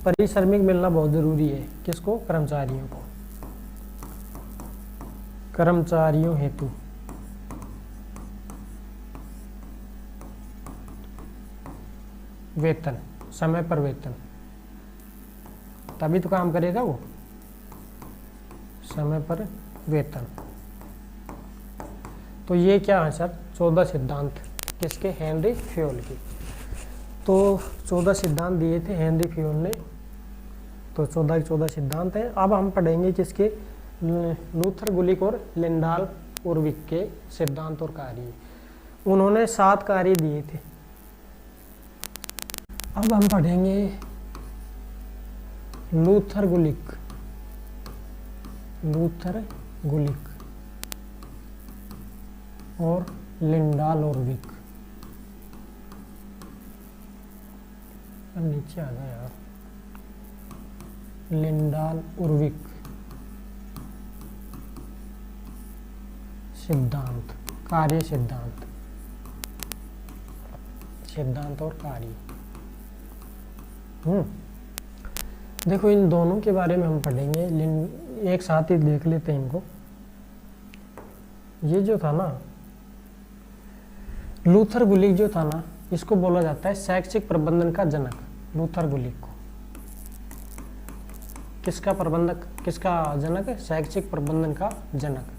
पारिश्रमिक मिलना बहुत ज़रूरी है। किसको? कर्मचारियों को, कर्मचारियों हेतु। वेतन, समय पर वेतन, तभी तो काम करेगा वो, समय पर वेतन। तो ये क्या है सर? 14 सिद्धांत किसके? हेनरी फ्योल के। तो 14 सिद्धांत दिए थे हेनरी फ्योल ने, तो 14 के 14 सिद्धांत हैं। अब हम पढ़ेंगे किसके? लूथर गुलिक और लिंडाल उर्विक के सिद्धांत और कार्य। उन्होंने 7 कार्य दिए थे। अब हम पढ़ेंगे लूथर गुलिक, लूथर गुलिक और लिंडाल उर्विक। नीचे आ गया यार, लिंडाल उर्विक सिद्धांत, कार्य सिद्धांत, सिद्धांत और कार्य। देखो इन दोनों के बारे में हम पढ़ेंगे, एक साथ ही देख लेते हैं इनको। ये जो था ना लूथर गुलिक जो था ना, इसको बोला जाता है शैक्षिक प्रबंधन का जनक। लूथर गुलिक को किसका प्रबंधक, किसका जनक है? शैक्षिक प्रबंधन का जनक।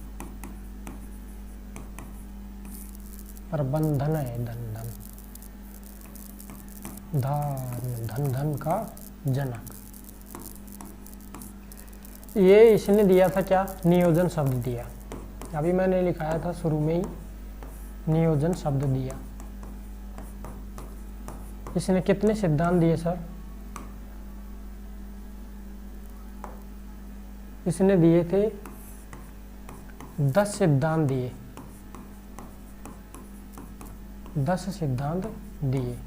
प्रबंधन है धन धन, धन धन का जनक। ये इसने दिया था क्या? नियोजन शब्द दिया। अभी मैंने लिखाया था शुरू में ही, नियोजन शब्द दिया। इसने कितने सिद्धांत दिए सर? इसने दिए थे 10 सिद्धांत दिए, 10 सिद्धांत दिए।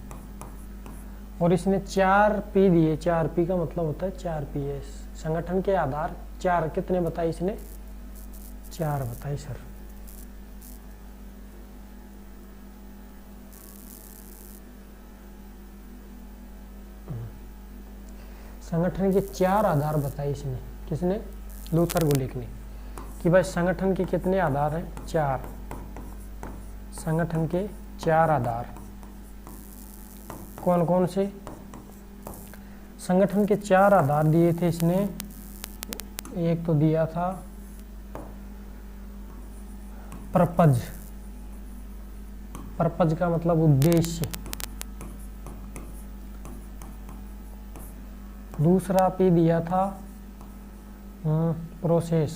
और इसने 4 P दिए। 4 P का मतलब होता है 4 PS, संगठन के आधार। 4 कितने बताए इसने? 4 बताए सर। संगठन के 4 आधार बताए इसने। किसने? लूथर गुलिक ने। कि भाई संगठन के कितने आधार हैं? 4। संगठन के 4 आधार कौन कौन से? संगठन के 4 आधार दिए थे इसने। एक तो दिया था पर्पज, पर्पज का मतलब उद्देश्य। दूसरा P दिया था प्रोसेस,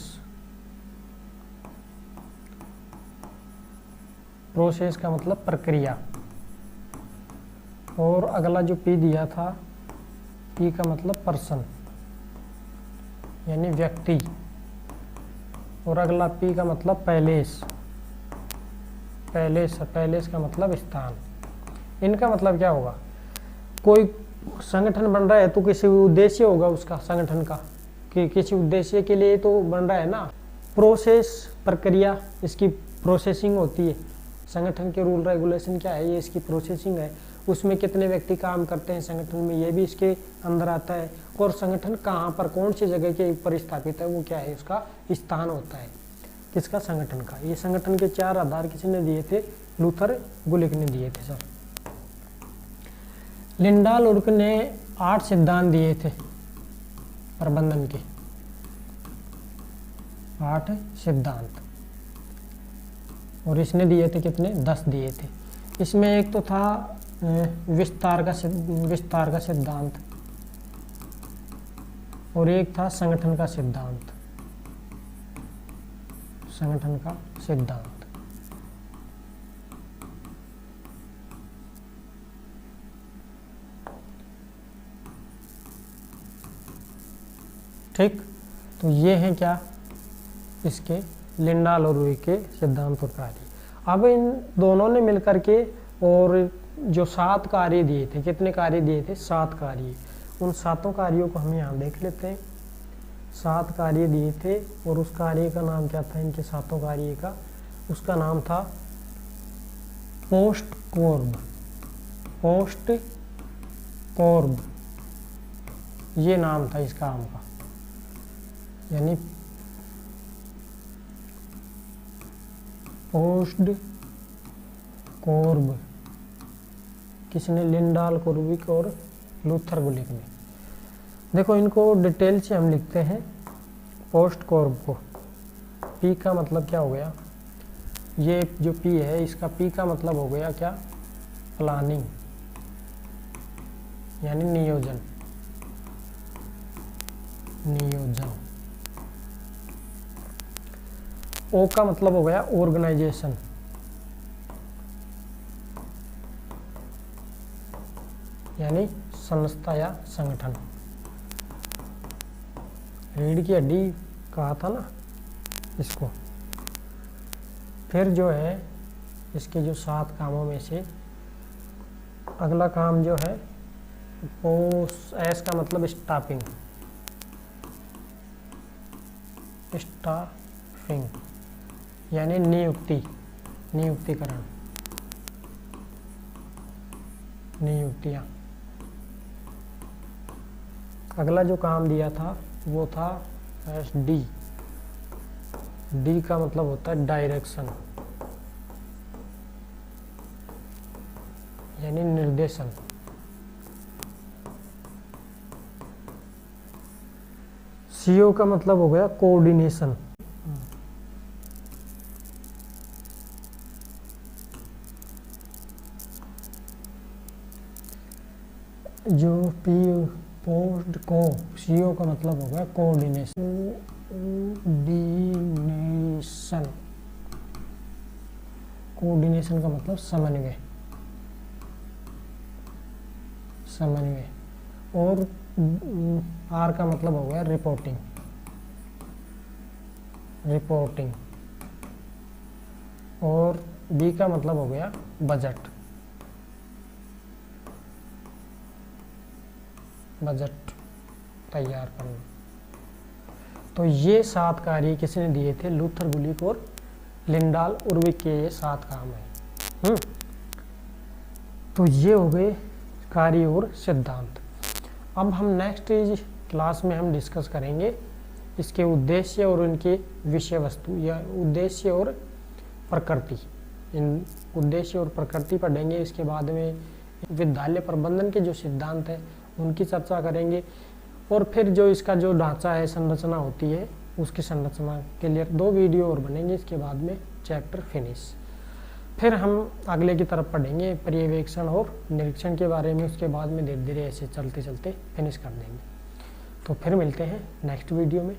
प्रोसेस का मतलब प्रक्रिया। और अगला जो P दिया था, P का मतलब पर्सन यानी व्यक्ति। और अगला P का मतलब पैलेस, पैलेस, पैलेस का मतलब स्थान। इनका मतलब क्या होगा? कोई संगठन बन रहा है तो किसी उद्देश्य होगा उसका, संगठन का, कि किसी उद्देश्य के लिए तो बन रहा है ना। प्रोसेस प्रक्रिया, इसकी प्रोसेसिंग होती है। संगठन के रूल रेगुलेशन क्या है? ये इसकी प्रोसेसिंग है। उसमें कितने व्यक्ति काम करते हैं संगठन में, ये भी इसके अंदर आता है। और संगठन कहाँ पर, कौन सी जगह के ऊपर स्थापित है, वो क्या है? उसका स्थान होता है। किसका? संगठन का। ये संगठन के 4 आधार किसने दिए थे? लूथर गुलिक ने दिए थे सर। लिंडाल उर्विक ने 8 सिद्धांत दिए थे प्रबंधन के, 8 सिद्धांत। और इसने दिए थे कितने? 10 दिए थे। इसमें एक तो था विस्तार का सिद्धांत, और एक था संगठन का सिद्धांत, संगठन का सिद्धांत। ठीक, तो ये है क्या? इसके लिंडाल और उर्विक के सिद्धांत और कार्य। अब इन दोनों ने मिलकर के और जो 7 कार्य दिए थे, कितने कार्य दिए थे? 7 कार्य। उन सातों कार्यों को हम यहाँ देख लेते हैं। 7 कार्य दिए थे और उस कार्य का नाम क्या था, इनके सातों कार्य का, उसका नाम था पोस्ट कॉर्ब। पोस्ट कॉर्ब ये नाम था इस काम का, यानी पोस्ट कॉर्ब किसने, लिंडाल कोर्बिक और लूथर गुलिक ने। देखो इनको डिटेल से हम लिखते हैं। पोस्ट कॉर्ब को पी का मतलब क्या हो गया, ये जो पी है इसका पी का मतलब हो गया क्या, प्लानिंग यानी नियोजन। नियोजन। ओ का मतलब हो गया ऑर्गेनाइजेशन। यानी संस्था या संगठन। रीढ़ की हड्डी कहा था ना इसको। फिर जो है इसके जो 7 कामों में से अगला काम जो है एस का मतलब स्टाफिंग। स्टाफिंग यानी नियुक्ति, नियुक्तिकरण, नियुक्तियां। अगला जो काम दिया था वो था एस डी। डी का मतलब होता है डायरेक्शन यानी निर्देशन। सीओ का मतलब हो गया कोऑर्डिनेशन। जो पी पोस्ट को सीओ का मतलब हो गया कोऑर्डिनेशन। कोऑर्डिनेशन, कोऑर्डिनेशन का मतलब समन्वय, समन्वय। और आर का मतलब हो गया रिपोर्टिंग, रिपोर्टिंग। और बी का मतलब हो गया बजट, बजट तैयार करना। तो ये 7 कार्य किसने दिए थे, लूथर गुलिक और लिंडाल उर्विक के ये 7 काम है। तो ये हो गए कार्य और सिद्धांत। अब हम नेक्स्ट क्लास में हम डिस्कस करेंगे इसके उद्देश्य और उनके विषय वस्तु या उद्देश्य और प्रकृति। इन उद्देश्य और प्रकृति पढ़ेंगे। इसके बाद में विद्यालय प्रबंधन के जो सिद्धांत है उनकी चर्चा करेंगे। और फिर जो इसका जो ढांचा है, संरचना होती है, उसकी संरचना के लिए 2 वीडियो और बनेंगे। इसके बाद में चैप्टर फिनिश। फिर हम अगले की तरफ पढ़ेंगे पर्यवेक्षण और निरीक्षण के बारे में। उसके बाद में धीरे धीरे ऐसे चलते चलते फिनिश कर देंगे। तो फिर मिलते हैं नेक्स्ट वीडियो में।